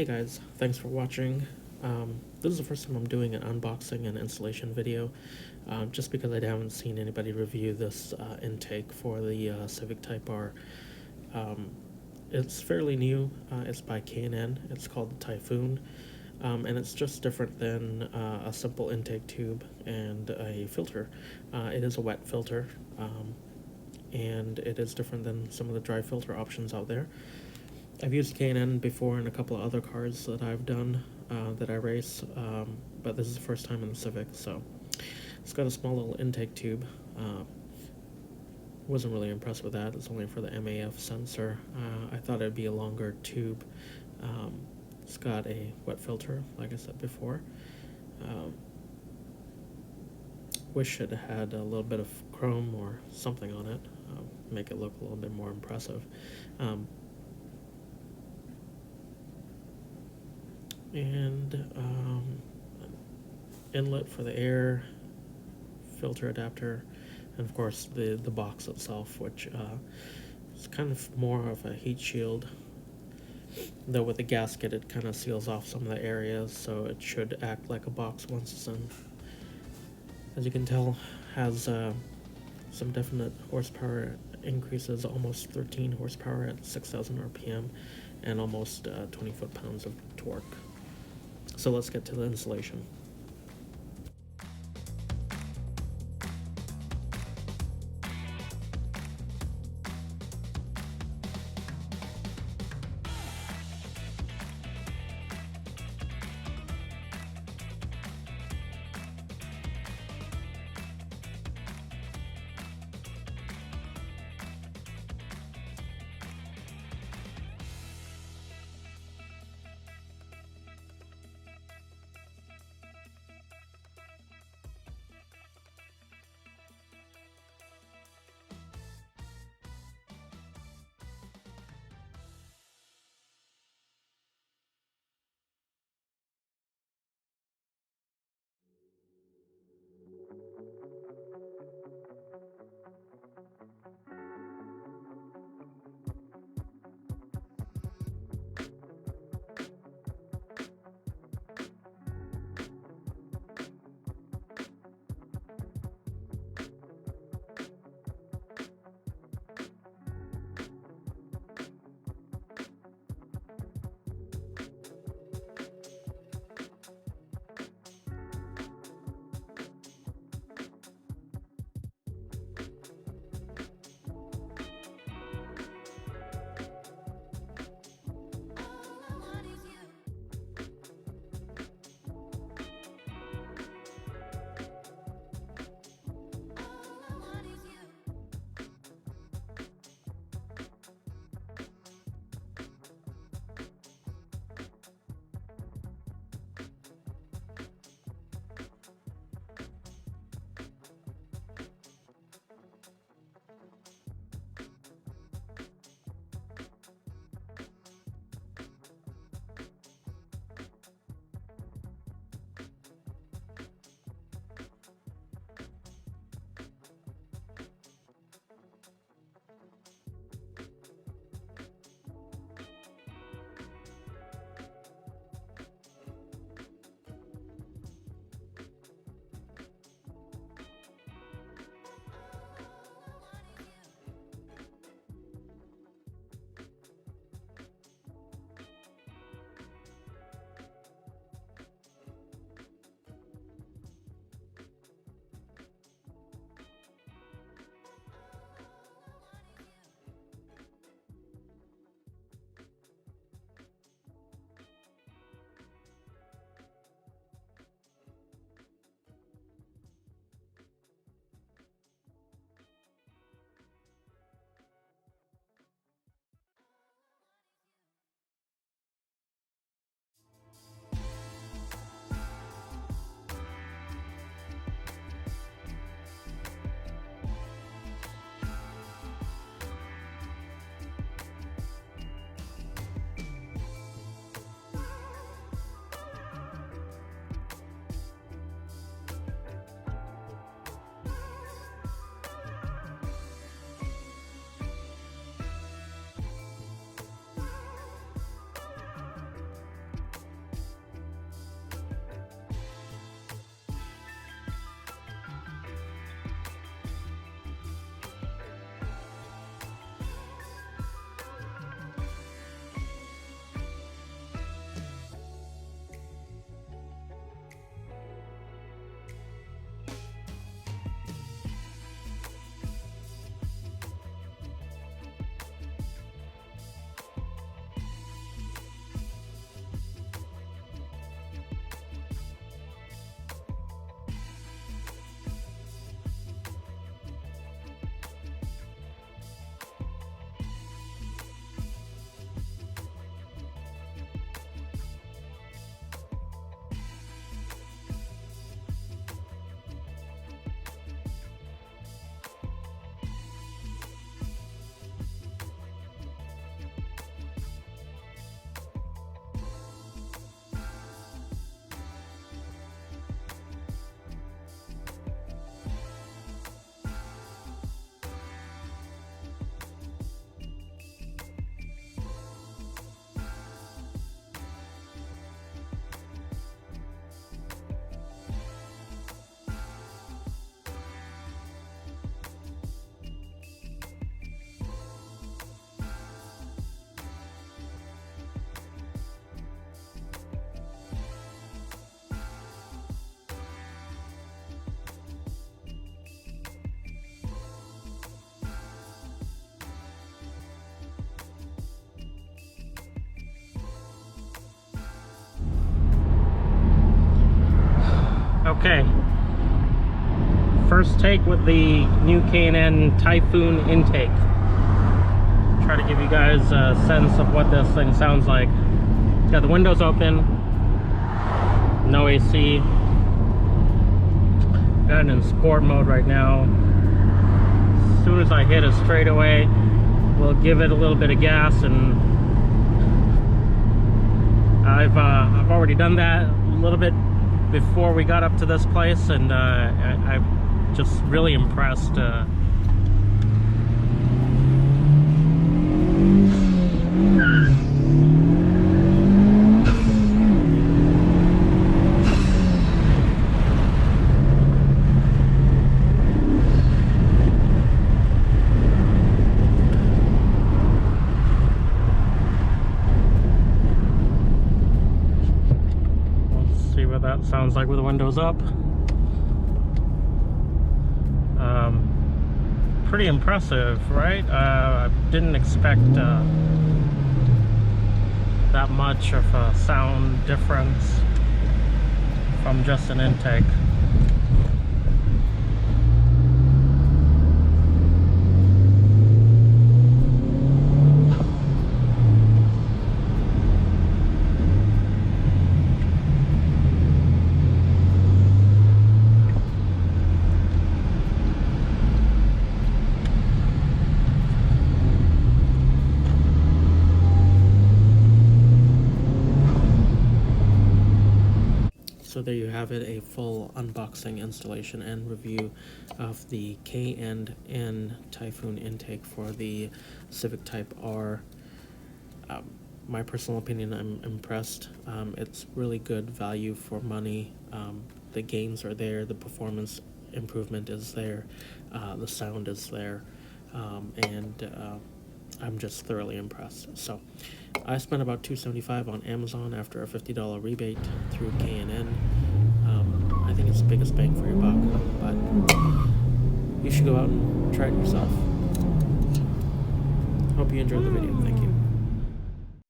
Hey guys, thanks for watching. This is the first time I'm doing an unboxing and installation video, just because I haven't seen anybody review this intake for the Civic Type R. Um, it's fairly new. It's by K&N. It's called the Typhoon, and it's just different than a simple intake tube and a filter. It is a wet filter, and it is different than some of the dry filter options out there. I've used K&N before in a couple of other cars that I've done that I race, but this is the first time in the Civic, so it's got a small little intake tube. Wasn't really impressed with that. It's only for the MAF sensor. I thought it'd be a longer tube. It's got a wet filter, like I said before. Wish it had a little bit of chrome or something on it, make it look a little bit more impressive. And inlet for the air, filter adapter, and of course the box itself, which is kind of more of a heat shield, though with the gasket it kind of seals off some of the areas, so it should act like a box once it's in. As you can tell, has some definite horsepower increases, almost 13 horsepower at 6,000 RPM, and almost 20 foot-pounds of torque. So let's get to the installation. Okay, first take with the new K&N Typhoon intake. Try to give you guys a sense of what this thing sounds like. It's got the windows open, no AC. Got it in sport mode right now. As soon as I hit a straightaway, we'll give it a little bit of gas, and I've already done that a little bit before we got up to this place, and I'm just really impressed. What that sounds like with the windows up. Pretty impressive, right? I didn't expect that much of a sound difference from just an intake. So there you have it, a full unboxing, installation, and review of the K&N Typhoon intake for the Civic Type R. My personal opinion, I'm impressed. It's really good value for money. The gains are there, the performance improvement is there, the sound is there, and I'm just thoroughly impressed. So I spent about $275 on Amazon after a $50 rebate through K&N. I think it's the biggest bang for your buck, but you should go out and try it yourself. Hope you enjoyed the video. Thank you.